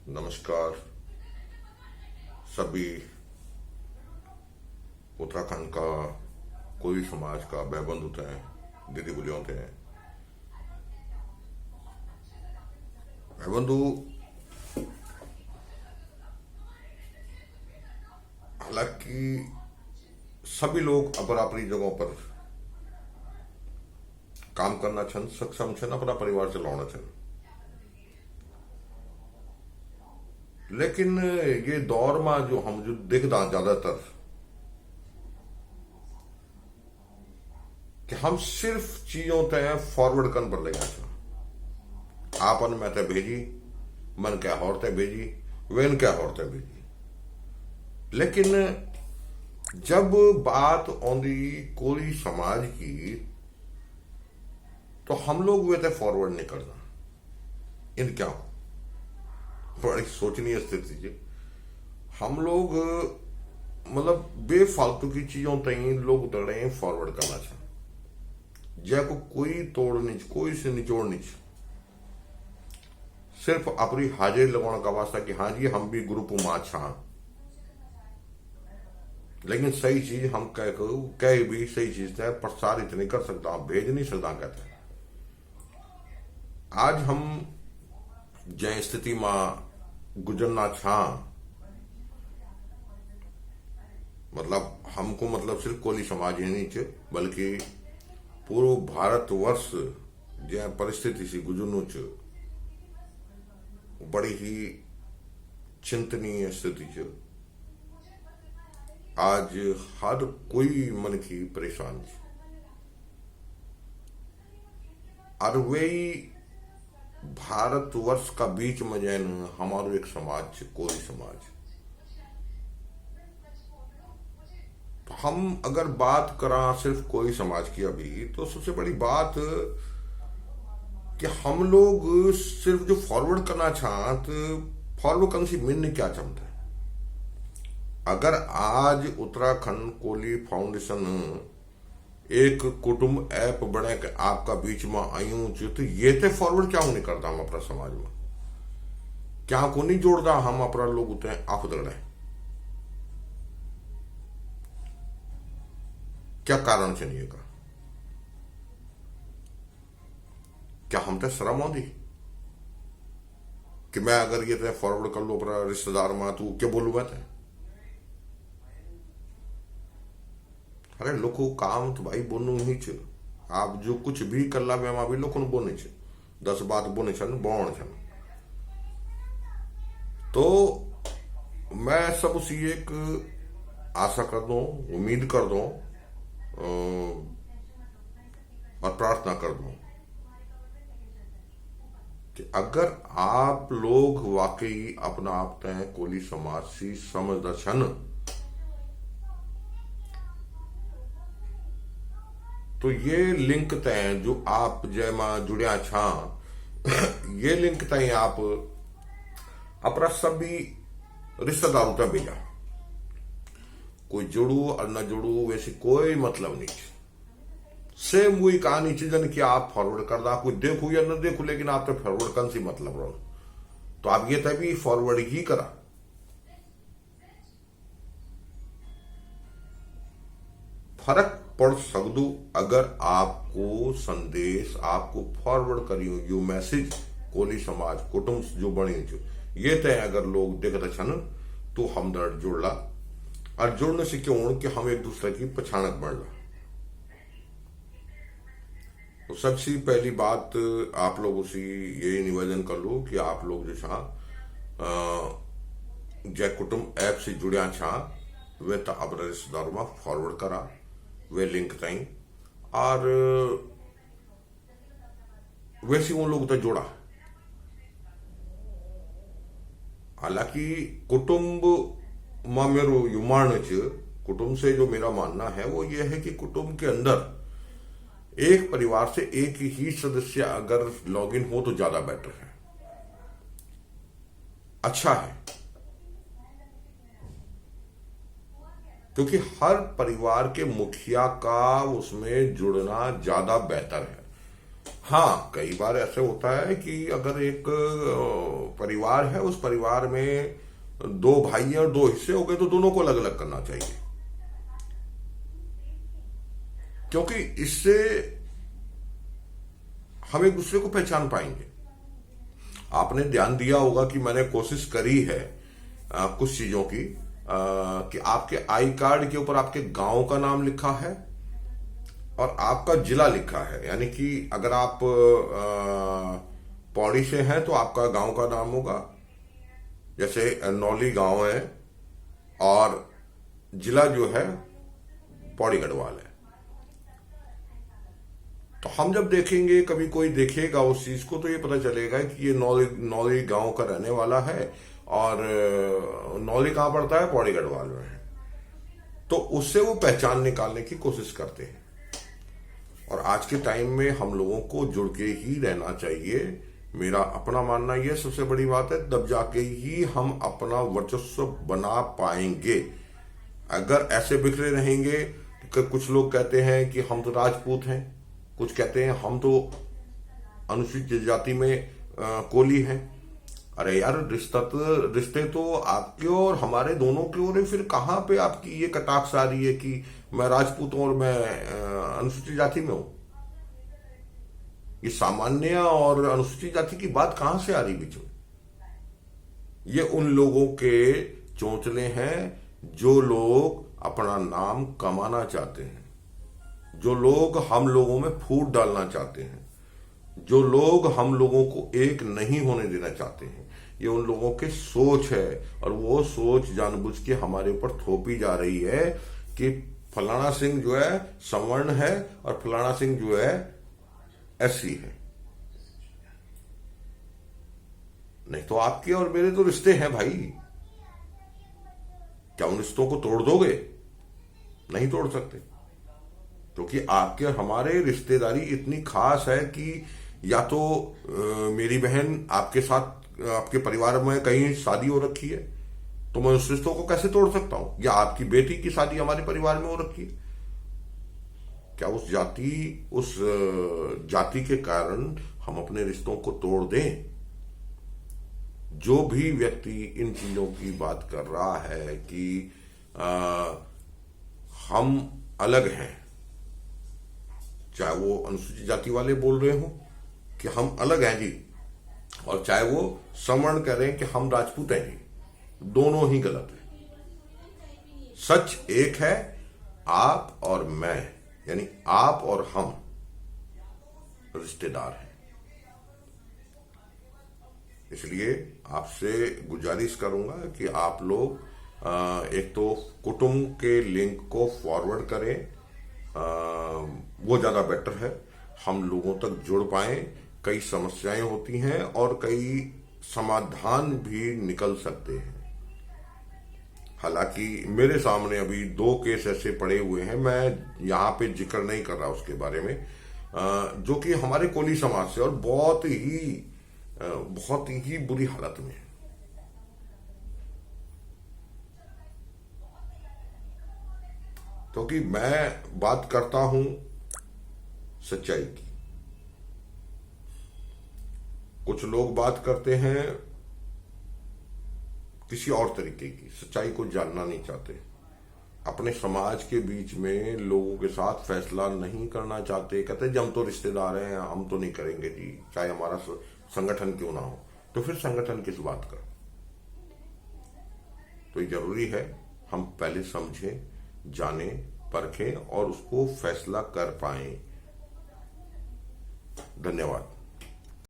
नमस्कार सभी उत्तराखंड का कोई समाज का भाई बंधु होते हैं, दीदी बोलियां होते हैं। भाई बंधु, हालांकि सभी लोग अपना अपनी जगहों पर काम करना छन, सक्षम छन, अपना परिवार चलाना छन। लेकिन ये दौर में जो हम जो दिखदा ज्यादातर कि हम सिर्फ चीजों तय फॉरवर्ड करने पर लगे छन। आपन मैं तय भेजी, मन क्या और तय भेजी, वेन क्या और तय भेजी। लेकिन जब बात आंदी कोई समाज की तो हम लोग वे तय फॉरवर्ड नहीं करना। इन क्या बड़ी सोचनीय स्थिति है। हम लोग मतलब बेफालतू की चीजों तई लोग दड़े फॉरवर्ड करना चाह, जैको कोई तोड़ नहीं, कोई से निचोड़ नहीं, सिर्फ अपनी हाजिरी लगाने का वास्ता कि हाँ जी हम भी ग्रुप में छा। लेकिन सही चीज हम कह भी सही चीज है प्रसारित नहीं कर सकता, भेज नहीं सकता। कहते हैं आज हम जै स्थिति में गुजरना छा, मतलब हमको मतलब सिर्फ कोली समाज ही नहीं च, बल्कि पूरा भारतवर्ष जै परिस्थिति से गुजरनु च, बड़ी ही चिंतनीय स्थिति च। आज हर कोई मन की परेशान च, और वे भारतवर्ष का बीच में जैन हमारो एक समाज, कोई समाज। तो हम अगर बात करा सिर्फ कोई समाज की अभी, तो सबसे बड़ी बात कि हम लोग सिर्फ जो फॉरवर्ड करना चाहते, फॉरवर्ड करने से मिलने क्या चाहते हैं। अगर आज उत्तराखंड कोली फाउंडेशन एक कुटुंब ऐप बने के आपका बीच में आयु तो ये थे फॉरवर्ड क्या नहीं करता हम अपना समाज में, क्या को नहीं जोड़ता हम अपना लोग उतने आप दड़े। क्या कारण से नहीं का, क्या हम तो शर्म आती कि मैं अगर ये फॉरवर्ड कर लो अपना रिश्तेदार में तू क्या बोलू मैं। अरे लोगों काम तो भाई बोलू ही च, आप जो कुछ भी कर ला मैं भी लोगों बोने च, 10 बात बोने छन बौण छन। तो मैं सब उसी एक आशा कर दूं, उम्मीद कर दूं और प्रार्थना कर दूं कि अगर आप लोग वाकई अपना आप तय कोली समाज से समझदा छन तो ये लिंक तय जो आप जय मां जुड़िया छा ये लिंक तय आप अपना सभी रिश्तेदारों तक भेजा। कोई जुड़ू और न जुड़ू वैसे कोई मतलब नहीं। सेम वही कहानी चीजन कि आप फॉरवर्ड कर दा, कोई देखू या न देखू, लेकिन आप तो फॉरवर्ड कर सी मतलब रहो, तो आप ये तभी फॉरवर्ड ही करा। फर्क पढ़ सकदू अगर आपको संदेश आपको फॉरवर्ड करियो यो मैसेज कोली समाज कुटुंब जो बने जो ये तय अगर लोग देखते छन तो हमदर्द जुड़ला, और जुड़ने से क्यों कि हम एक दूसरे की पहचानक बढ़ला। तो सबसे पहली बात आप लोगों से यही निवेदन कर लो कि आप लोग जो छा जय कुटुंब ऐप से जुड़िया छा वे तो अपने रिश्तेदारों में फॉरवर्ड करा वे लिंक तई, और वैसे वो लोग तो जोड़ा। हालांकि कुटुंब में मेरो युमान कुटुंब से जो मेरा मानना है वो ये है कि कुटुंब के अंदर एक परिवार से एक ही सदस्य अगर लॉगिन हो तो ज्यादा बेटर है, अच्छा है। क्योंकि हर परिवार के मुखिया का उसमें जुड़ना ज्यादा बेहतर है। हाँ, कई बार ऐसे होता है कि अगर एक परिवार है, उस परिवार में दो भाई हैं और दो हिस्से हो गए, तो दोनों को अलग अलग करना चाहिए, क्योंकि इससे हम एक दूसरे को पहचान पाएंगे। आपने ध्यान दिया होगा कि मैंने कोशिश करी है कुछ चीजों की, कि आपके आई कार्ड के ऊपर आपके गांव का नाम लिखा है और आपका जिला लिखा है। यानी कि अगर आप पौड़ी से हैं तो आपका गांव का नाम होगा, जैसे नौली गांव है, और जिला जो है पौड़ी गढ़वाल है। तो हम जब देखेंगे, कभी कोई देखेगा उस चीज को, तो ये पता चलेगा कि ये नौली गांव का रहने वाला है, और नौली कहां पड़ता है, पौड़ी गढ़वाल में है। तो उससे वो पहचान निकालने की कोशिश करते हैं। और आज के टाइम में हम लोगों को जुड़ के ही रहना चाहिए। मेरा अपना मानना यह सबसे बड़ी बात है, तब जाके ही हम अपना वर्चस्व बना पाएंगे। अगर ऐसे बिखरे रहेंगे, तो कुछ लोग कहते हैं कि हम तो राजपूत हैं, कुछ कहते हैं हम तो अनुसूचित जाति में कोली हैं। अरे यार, रिश्ते तो आपके और हमारे दोनों के हो रहे, फिर कहां पे आपकी ये कटाक्ष आ रही है कि मैं राजपूत हूं और मैं अनुसूचित जाति में हूं? ये सामान्य और अनुसूचित जाति की बात कहां से आ रही बीच में? ये उन लोगों के चोंचले हैं जो लोग अपना नाम कमाना चाहते हैं, जो लोग हम लोगों में फूट डालना चाहते हैं, जो लोग हम लोगों को एक नहीं होने देना चाहते हैं। ये उन लोगों की सोच है, और वो सोच जानबूझ के हमारे ऊपर थोपी जा रही है कि फलाना सिंह जो है सवर्ण है और फलाना सिंह जो है एससी है। नहीं तो आपके और मेरे तो रिश्ते हैं भाई, क्या उन रिश्तों को तोड़ दोगे? नहीं तोड़ सकते, क्योंकि आपके और हमारे रिश्तेदारी इतनी खास है कि या तो मेरी बहन आपके साथ, आपके परिवार में कहीं शादी हो रखी है, तो मैं उस रिश्तों को कैसे तोड़ सकता हूं? या आपकी बेटी की शादी हमारे परिवार में हो रखी है, क्या उस जाति के कारण हम अपने रिश्तों को तोड़ दें? जो भी व्यक्ति इन चीजों की बात कर रहा है कि हम अलग हैं, चाहे वो अनुसूचित जाति वाले बोल रहे हो कि हम अलग हैं जी, और चाहे वो सवर्ण करें कि हम राजपूत हैं जी, दोनों ही गलत है। सच एक है, आप और मैं, यानी आप और हम रिश्तेदार हैं। इसलिए आपसे गुजारिश करूंगा कि आप लोग एक तो कुटुंब के लिंक को फॉरवर्ड करें, वो ज्यादा बेटर है, हम लोगों तक जुड़ पाएं। कई समस्याएं होती हैं और कई समाधान भी निकल सकते हैं। हालांकि मेरे सामने अभी 2 केस ऐसे पड़े हुए हैं, मैं यहां पे जिक्र नहीं कर रहा उसके बारे में, जो कि हमारे कोली समाज से और बहुत ही बुरी हालत में है। क्योंकि मैं बात करता हूं सच्चाई की, कुछ लोग बात करते हैं किसी और तरीके की, सच्चाई को जानना नहीं चाहते, अपने समाज के बीच में लोगों के साथ फैसला नहीं करना चाहते, कहते हैं हम तो रिश्तेदार हैं, हम तो नहीं करेंगे जी, चाहे हमारा संगठन क्यों ना हो। तो फिर संगठन किस बात का? तो ये जरूरी है हम पहले समझें, जानें, परखें और उसको फैसला कर पाएं। धन्यवाद।